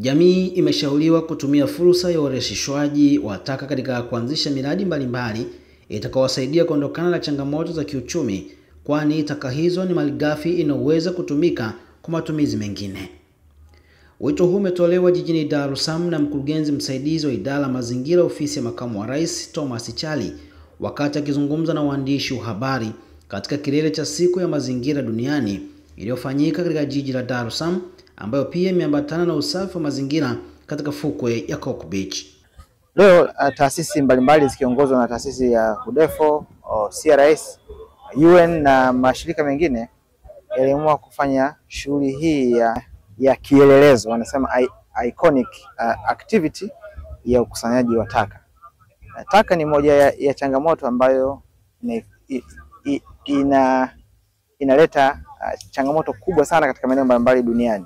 Jamii imeshauriwa kutumia fursa ya urahisishwaji wa taka katika kuanzisha miradi mbalimbali itakayowasaidia kuondokana na changamoto za kiuchumi, kwani taka hizo ni malighafi inayoweza kutumika kwa matumizi mengine. Wito huu umetolewa jijini Dar es Salaam na mkurugenzi msaidizi wa idara mazingira ofisi ya makamu wa rais Thomas Chali wakati akizungumza na waandishi wa habari katika kilele cha siku ya mazingira duniani iliyofanyika katika jiji la Dar es Salaam, ambayo pia imeambatana na usafi wa mazingira katika fukwe ya Coco Beach. Leo taasisi mbalimbali zikiongozwa na taasisi ya UDEFO, CRS, UN na mashirika mengine yaliamua kufanya shughuli hii ya kielelezo, wanasema iconic activity ya ukusanyaji wa taka. Taka ni moja ya changamoto ambayo inaleta changamoto kubwa sana katika maeneo mbalimbali duniani.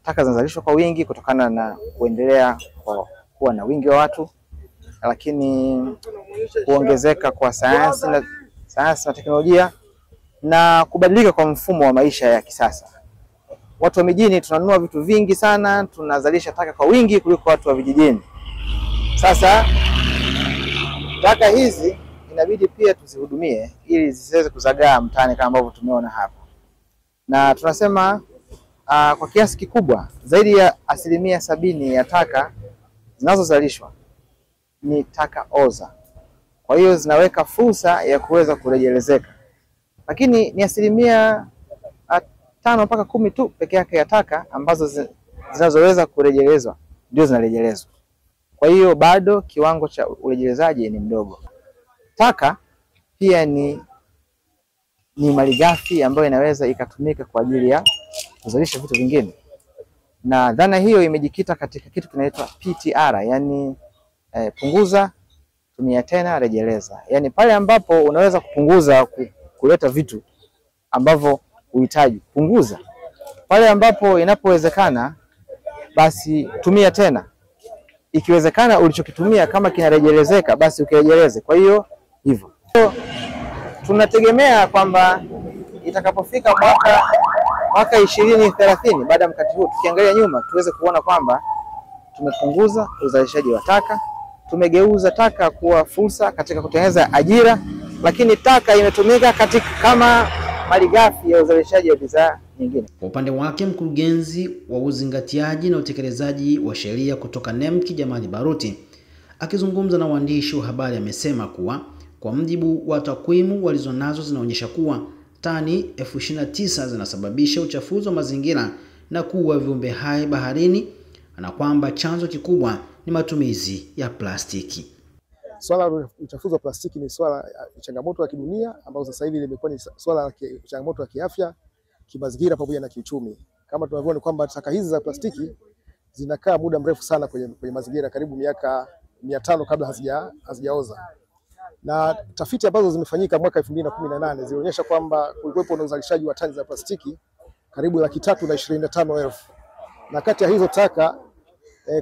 Taka zinazalishwa kwa wingi kutokana na kuendelea kuwa na wingi wa watu, lakini kuongezeka kwa sayansi na teknolojia na kubadilika kwa mfumo wa maisha ya kisasa. Watu wa mijini tunanunua vitu vingi sana, tunazalisha taka kwa wingi kuliko watu wa vijijini. Sasa taka hizi inabidi pia tuzihudumie ili zisiweze kuzagaa mtaani kama ambavyo tumeona hapa. Na tunasema kwa kiasi kikubwa zaidi ya 70% ya taka zinazozalishwa ni taka oza. Kwa hiyo zinaweka fursa ya kuweza kurejelezeka. Lakini ni 5 mpaka 10 tu peke yake ya taka ambazo zinazoweza kurejelezwa ndio zinarejelezwa. Kwa hiyo bado kiwango cha urejelezaji ni mdogo. Taka pia ni malighafi ambayo inaweza ikatumika kwa ajili ya kuzalisha vitu vingine. Na dhana hiyo imejikita katika kitu kinaitwa PTR, yani punguza, tumia tena, rejeleza. Yani pale ambapo unaweza kupunguza kuleta vitu ambavyo uhitaji, punguza. Pale ambapo inapowezekana basi tumia tena. Ikiwezekana ulichokitumia kama kinarejelezeka basi ukirejeleze. Kwa hiyo hivyo. Tunategemea kwamba itakapofika mwaka 2030 baada ya mkakati huu, tukiangalia nyuma tuweze kuona kwamba tumepunguza uzalishaji wa taka, tumegeuza taka kuwa fursa katika kutengeneza ajira, lakini taka imetumika kama malighafi ya uzalishaji wa bidhaa nyingine. Kwa upande wake, mkurugenzi wa uzingatiaji na utekelezaji wa sheria kutoka NEMC Jamali Baruti akizungumza na waandishi wa habari amesema kuwa kwa mujibu wa takwimu walizonazo zinaonyesha kuwa tani 29,000 zinasababisha uchafuzi wa mazingira na kuua viumbe hai baharini, na kwamba chanzo kikubwa ni matumizi ya plastiki. Swala la uchafuzi wa plastiki ni swala changamoto ya kidunia ambayo sasa hivi limekuwa ni swala la changamoto ya kiafya, kimazingira pamoja na kiuchumi. Kama tunavyoona kwamba taka hizi za plastiki zinakaa muda mrefu sana kwenye mazingira, karibu miaka 500 kabla hazijaoza. Na tafiti ambazo zimefanyika mwaka 2018 zilionyesha kwamba kulikuwepo na uzalishaji wa tani za plastiki karibu 325,000. Na kati ya hizo taka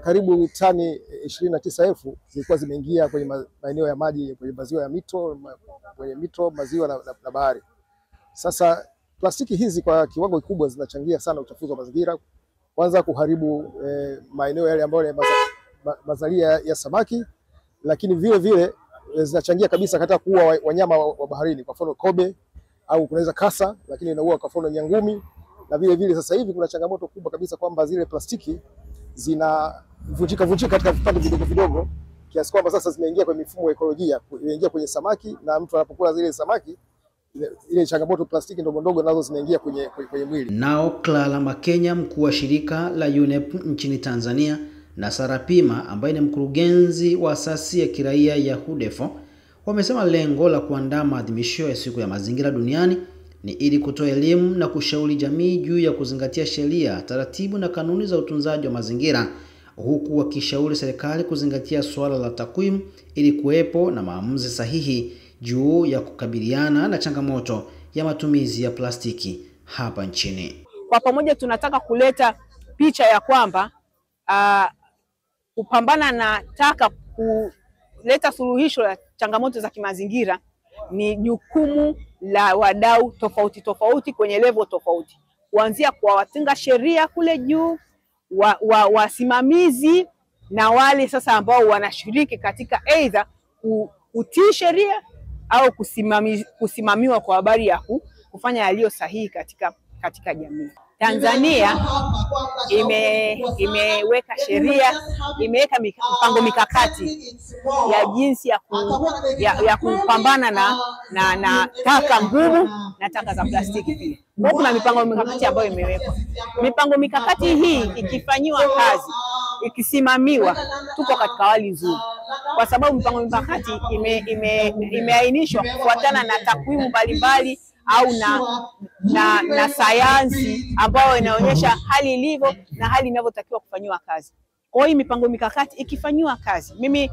karibu tani 29,000 zilikuwa zimeingia kwenye maeneo ya maji, kwenye maziwa ya mito, maziwa na bahari. Sasa plastiki hizi kwa kiwango kikubwa zinachangia sana uchafuzi wa mazingira. Kwanza kuharibu maeneo yale ambayo ni mazalia ya samaki, lakini vile vile zinachangia kabisa katika kuua wanyama wa baharini, kwa mfano kobe au kunaweza kasa, lakini inaua kwa mfano nyangumi. Na vile vile sasa hivi kuna changamoto kubwa kabisa kwamba zile plastiki zinavunjika katika vipande vidogo kiasi kwamba sasa zinaingia kwenye mifumo ya ekolojia, inaingia kwenye samaki, na mtu anapokula zile samaki, ile changamoto plastiki ndogo nazo zinaingia kwenye mwili. Nao Clara Makenya, mkuu wa shirika la UNEP nchini Tanzania, na Sara Pima ambaye ni mkurugenzi wa asasi ya kiraia ya UDEFO wamesema lengo la kuandaa maadhimisho ya siku ya mazingira duniani ni ili kutoa elimu na kushauri jamii juu ya kuzingatia sheria, taratibu na kanuni za utunzaji wa mazingira, huku wakishauri serikali kuzingatia suala la takwimu ili kuwepo na maamuzi sahihi juu ya kukabiliana na changamoto ya matumizi ya plastiki hapa nchini. Kwa pamoja tunataka kuleta picha ya kwamba kupambana na taka, kuleta suluhisho la changamoto za kimazingira ni jukumu la wadau tofauti kwenye level tofauti, kuanzia kwa watunga sheria kule juu, wasimamizi na wale sasa ambao wanashiriki katika aidha kutii sheria au kusimamiwa kwa habari ya kufanya yaliyo sahihi katika jamii. Tanzania imeweka sheria, imeweka mipango mikakati ya jinsi ya kupambana na taka ngumu na taka za plastiki pia. Kwa kuna mipango mikakati ambayo imewekwa. Mipango mikakati hii ikifanyiwa kazi, ikisimamiwa, tuko katika hali nzuri. Kwa sababu mipango mikakati imeainishwa kufuatana na takwimu mbalimbali au na sayansi ambayo inaonyesha hali ilivyo na hali inavyotakiwa kufanywa kazi. Kwa hiyo mipango mikakati ikifanywa kazi, mimi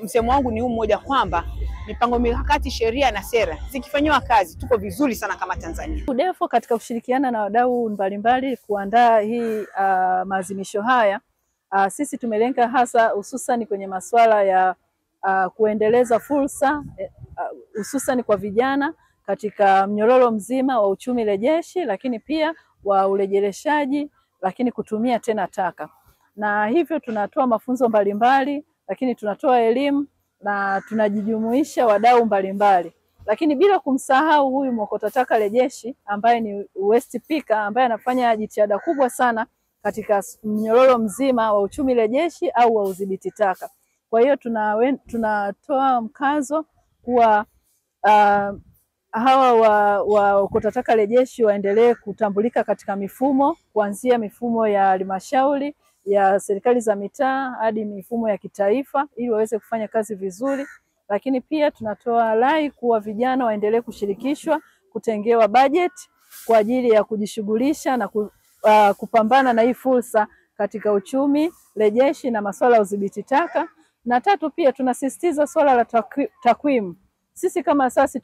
msemo wangu ni huu mmoja kwamba mipango mikakati, sheria na sera zikifanywa kazi, tuko vizuri sana kama Tanzania. UDEFO katika kushirikiana na wadau mbalimbali kuandaa hii maazimisho haya, sisi tumelenga hasa hususan kwenye masuala ya kuendeleza fursa hususan kwa vijana katika mnyororo mzima wa uchumi rejeshi, lakini pia wa urejeleshaji, lakini kutumia tena taka. Na hivyo tunatoa mafunzo mbalimbali, lakini tunatoa elimu na tunajijumuisha wadau mbalimbali. Lakini bila kumsahau huyu mwokota taka rejeshi ambaye ni waste picker, ambaye anafanya jitihada kubwa sana katika mnyororo mzima wa uchumi rejeshi au wa udhibiti taka. Kwa hiyo tunatoa mkazo kuwa hawa waokota taka rejeshi waendelee kutambulika katika mifumo, kuanzia mifumo ya halmashauri, ya serikali za mitaa hadi mifumo ya kitaifa, ili waweze kufanya kazi vizuri. Lakini pia tunatoa rai kuwa vijana waendelee kushirikishwa, kutengewa budget kwa ajili ya kujishughulisha na kupambana na hii fursa katika uchumi rejeshi na masuala ya udhibiti taka. Na tatu, pia tunasisitiza swala la takwimu. Sisi kama asasi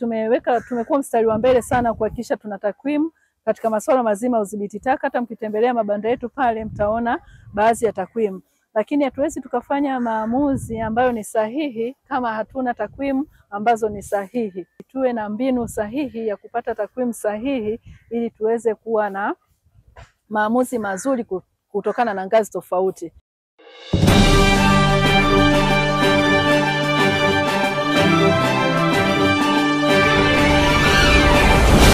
tumekuwa mstari wa mbele sana kuhakikisha tuna takwimu katika masuala mazima ya udhibiti taka. Hata mkitembelea mabanda yetu pale mtaona baadhi ya takwimu. Lakini hatuwezi tukafanya maamuzi ambayo ni sahihi kama hatuna takwimu ambazo ni sahihi. Tuwe na mbinu sahihi ya kupata takwimu sahihi ili tuweze kuwa na maamuzi mazuri kutokana na ngazi tofauti.